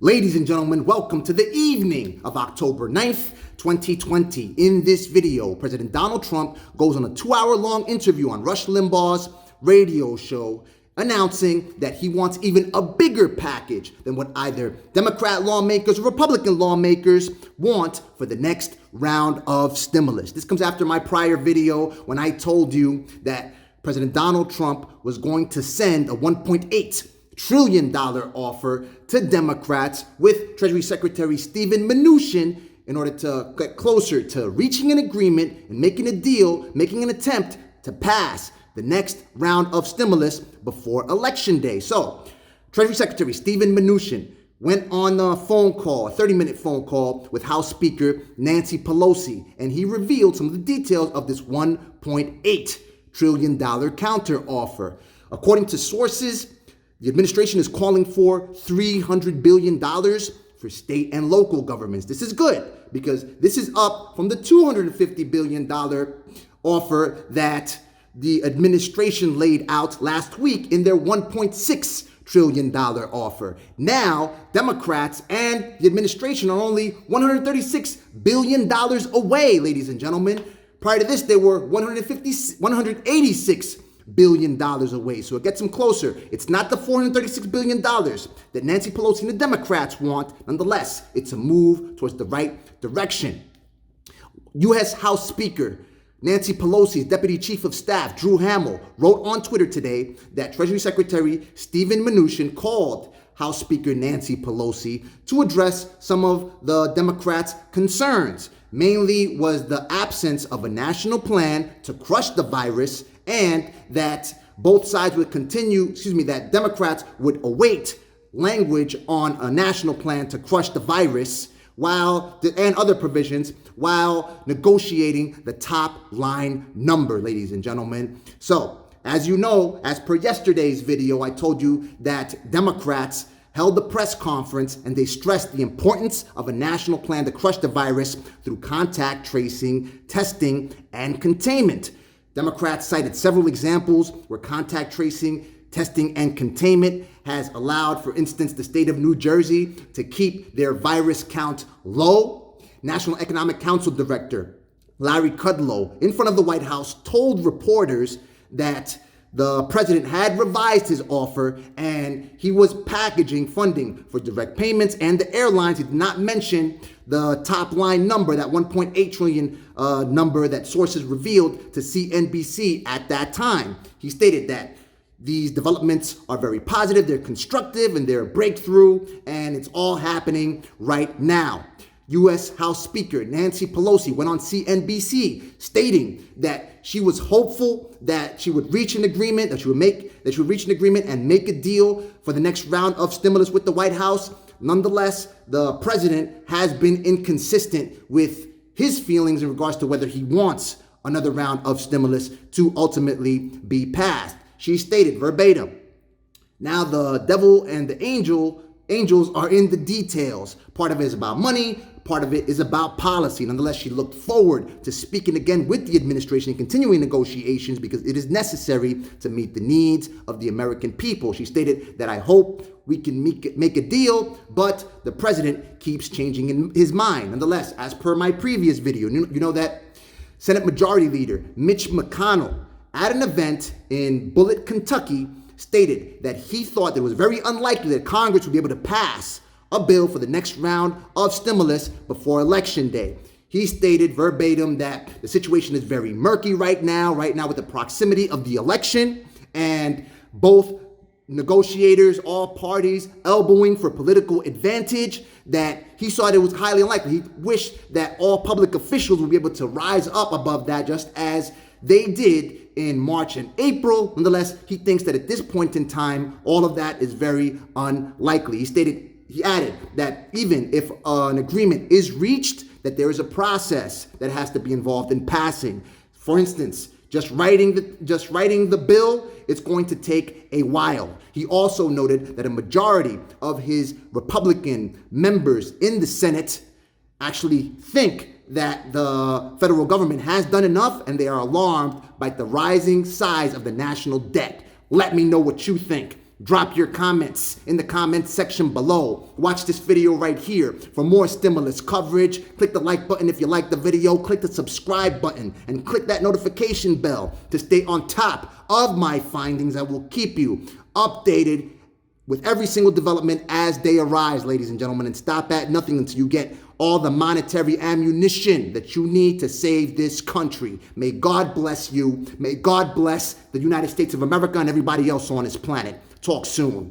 Ladies and gentlemen, welcome to the evening of October 9th, 2020. In this video, President Donald Trump goes on a 2-hour-long interview on Rush Limbaugh's radio show, announcing that he wants even a bigger package than what either Democrat lawmakers or Republican lawmakers want for the next round of stimulus. This comes after my prior video when I told you that President Donald Trump was going to send a $1.8 trillion offer to Democrats with Treasury Secretary Steven Mnuchin in order to get closer to reaching an agreement and making a deal, making an attempt to pass the next round of stimulus before Election Day. So, Treasury Secretary Steven Mnuchin went on a phone call, a 30-minute phone call with House Speaker Nancy Pelosi, and he revealed some of the details of this $1.8 trillion counteroffer. According to sources, the administration is calling for $300 billion for state and local governments. This is good because this is up from the $250 billion offer that the administration laid out last week in their $1.6 trillion offer. Now, Democrats and the administration are only $136 billion away, ladies and gentlemen. Prior to this, they were $186 billion away. So it gets them closer. It's not the $436 billion that Nancy Pelosi and the Democrats want. Nonetheless, it's a move towards the right direction. U.S. House Speaker Nancy Pelosi's Deputy Chief of Staff, Drew Hamill, wrote on Twitter today that Treasury Secretary Steven Mnuchin called House Speaker Nancy Pelosi to address some of the Democrats' concerns. Mainly was the absence of a national plan to crush the virus, and that both sides would that Democrats would await language on a national plan to crush the virus and other provisions while negotiating the top line number, ladies and gentlemen. So, as you know, as per yesterday's video, I told you that Democrats held the press conference and they stressed the importance of a national plan to crush the virus through contact tracing, testing, and containment. Democrats cited several examples where contact tracing, testing, and containment has allowed, for instance, the state of New Jersey to keep their virus count low. National Economic Council Director Larry Kudlow, in front of the White House, told reporters that the president had revised his offer and he was packaging funding for direct payments and the airlines. He did not mention the top line number, that $1.8 trillion number that sources revealed to CNBC at that time. He stated that these developments are very positive, they're constructive, and they're a breakthrough, and it's all happening right now. U.S. House Speaker Nancy Pelosi went on CNBC stating that she was hopeful that she would reach an agreement, and make a deal for the next round of stimulus with the White House. Nonetheless, the president has been inconsistent with his feelings in regards to whether he wants another round of stimulus to ultimately be passed. She stated verbatim, "Now the devil and the angels are in the details. Part of it is about money, part of it is about policy." Nonetheless, she looked forward to speaking again with the administration and continuing negotiations because it is necessary to meet the needs of the American people. She stated that, "I hope we can make a deal, but the president keeps changing his mind." Nonetheless, as per my previous video, you know that Senate Majority Leader Mitch McConnell at an event in Bullitt, Kentucky, stated that he thought that it was very unlikely that Congress would be able to pass a bill for the next round of stimulus before Election Day. He stated verbatim that the situation is very murky right now with the proximity of the election and both negotiators, all parties elbowing for political advantage, that he saw that it was highly unlikely. He wished that all public officials would be able to rise up above that just as they did in March and April. Nonetheless, he thinks that at this point in time, all of that is very unlikely. He added that even if an agreement is reached, that there is a process that has to be involved in passing. For instance, just writing the bill, it's going to take a while. He also noted that a majority of his Republican members in the Senate actually think that the federal government has done enough, and they are alarmed by the rising size of the national debt. Let me know what you think. Drop your comments in the comment section below. Watch this video right here for more stimulus coverage. Click the like button if you like the video. Click the subscribe button and click that notification bell to stay on top of my findings. I will keep you updated with every single development as they arise, ladies and gentlemen, and stop at nothing until you get all the monetary ammunition that you need to save this country. May God bless you. May God bless the United States of America and everybody else on this planet. Talk soon.